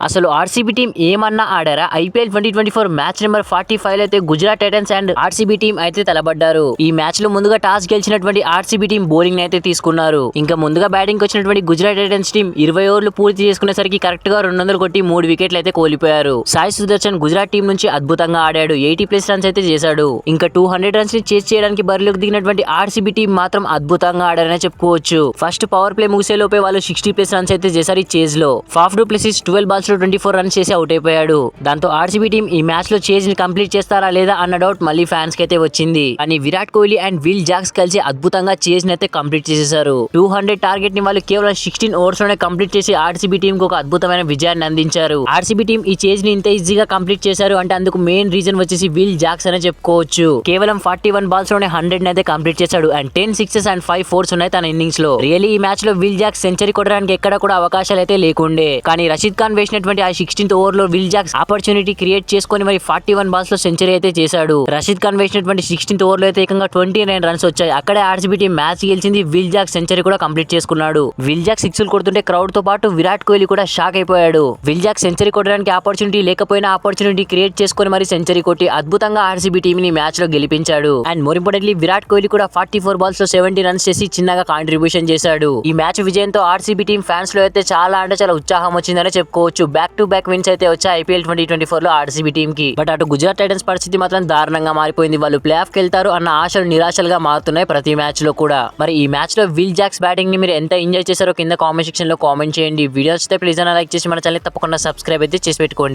అసలు RCB team ఏమన్నా ఆడారా? ఐపీఎల్ 2024 మ్యాచ్ నెంబర్ 45 అయితే Gujarat Titans and RCB team అయితే తలబడ్డారు. ఈ మ్యాచ్ లో ముందుగా టాస్ గెలిచినటువంటి ఆర్సీబీ టీం బౌలింగ్ అయితే తీసుకున్నారు. ఇంకా ముందుగా బ్యాటింగ్ వచ్చినటువంటి గుజరాత్ టైటన్స్ టీం 20 ఓవర్లు పూర్తి చేసుకునేసరికి కరెక్ట్ గా 200 కొట్టి 3 వికెట్లు అయితే కోల్పోయారు. సాయి సుదర్శన్ గుజరాత్ టీం నుంచి అద్భుతంగా ఆడాడు. 80+ రన్స్ అయితే చేశాడు. ఇంకా 200 రన్స్ ని చేజ్ చేయడానికి బరిలోకి దిగినటువంటి ఆర్సీబీ టీం మాత్రం అద్భుతంగా ఆడారనే చెప్పుకోవచ్చు. ఫస్ట్ పవర్ ప్లే ముగిసే లోపే వాళ్ళు 60+ రన్స్ అయితే చేశారు ఈ చేజ్ లో. ఫాఫ్ డు ప్లెసిస్ 12 బాల్స్ లో 24 రన్స్ చేసి అవుట్ అయిపోయాడు. దాంతో ఆర్సీబీ టీం ఈ మ్యాచ్ లో చేజ్ ని కంప్లీట్ చేస్తారా లేదా అన్న డౌట్ మళ్ళీ ఫ్యాన్స్ కి అయితే వచ్చింది. కానీ Virat Kohli and Will Jacks కలిసి అద్భుతంగా చేజ్ ని అయితే కంప్లీట్ చేసేశారు. 200 టార్గెట్ ని వాళ్ళు కేవలం 16 ఓవర్స్ లోనే కంప్లీట్ చేసి ఆర్సీబీ టీం కు ఒక అద్భుతమైన విజయాన్ని అందించారు. ఆర్సీబీ టీం ఈ చేజ్ ని ఇంత ఈజీగా కంప్లీట్ చేశారు అంటే అందుకు మెయిన్ రీజన్ వచ్చేసి విల్ జాక్స్ అనే చెప్పుకోవచ్చు. కేవలం 41 బాల్స్ లోనే 100 ని అయితే కంప్లీట్ చేశాడు. అండ్ 10 సిక్సెస్ అండ్ 5 ఫోర్స్ ఉన్నాయి తన ఇన్నింగ్స్ లో. రియల్లీ ఈ మ్యాచ్ లో విల్ జాక్స్ సెంచరీ కొట్టడానికి ఎక్కడ కూడా అవకాశాలు అయితే లేకుండే. కానీ రషీద్ ఖాన్ వేసినటువంటి ఆ 16th ఓవర్ లో విల్ జాక్స్ ఆపర్చునిటీ క్రియేట్ చేసుకుని మరి 41 బాల్స్ లో సెంచరీ అయితే చేశాడు. రషీద్ ఖాన్ వేసినటువంటి 16th ఓవర్ లో అయితే ఏకంగా 29 రన్స్ వచ్చాయి. అక్కడే ఆర్సీబీ టీం మ్యాచ్ గెలిచింది. విల్ జాక్స్ సెంచరీ కూడా కంప్లీట్ చేసుకున్నాడు. విల్ జాక్స్ సిక్స్లు కొడుతుంటే క్రౌడ్ తో పాటు విరాట్ కోహ్లీ కూడా షాక్ అయిపోయాడు. విల్ జాక్స్ సెంచరీ కొట్టడానికి ఆపర్చునిటీ లేకపోయినా ఆపర్చునిటీ క్రియేట్ చేసుకుని మరి సెంచరీ కొట్టి అద్భుతంగా ఆర్సీబీ టీం ని మ్యాచ్ లో గెలిపించాడు. And more importantly Virat Kohli కూడా 44 బాల్స్ లో 70 రన్స్ చేసి చిన్నగా కాంట్రిబ్యూషన్ చేశాడు. ఈ మ్యాచ్ విజయంతో ఆర్సీబీ టీం ఫ్యాన్స్ లో అయితే చాలా అంటే చాలా ఉత్సాహం వచ్చిందనే చెప్పుకోవచ్చు. బ్యాక్ టు బ్యాక్ విన్స్ అయితే వచ్చాయి ఐపీఎల్ 2024 లో ఆర్సీబీ టీం కి. బట్ అటు గుజరాత్ టైటన్స్ పరిస్థితి మాత్రం దారుణంగా మారిపోయింది. వాళ్ళు ప్లే ఆఫ్ కి వెళ్తారు అన్న ఆశలు నిరాశలుగా మారుతున్నాయి ప్రతి మ్యాచ్ లో కూడా. మరి ఈ మ్యాచ్ లో విల్ జాక్స్ బ్యాటింగ్ ని మీరు ఎంత ఎంజాయ్ చేశారో కింద కామెంట్ సెక్షన్ లో కామెంట్ చేయండి. వీడియోస్ అయితే ప్లీజ్ లైక్ చేసి మన ఛానల్ తప్పకుండా సబ్స్క్రైబ్ అయితే చేసి పెట్టుకోండి.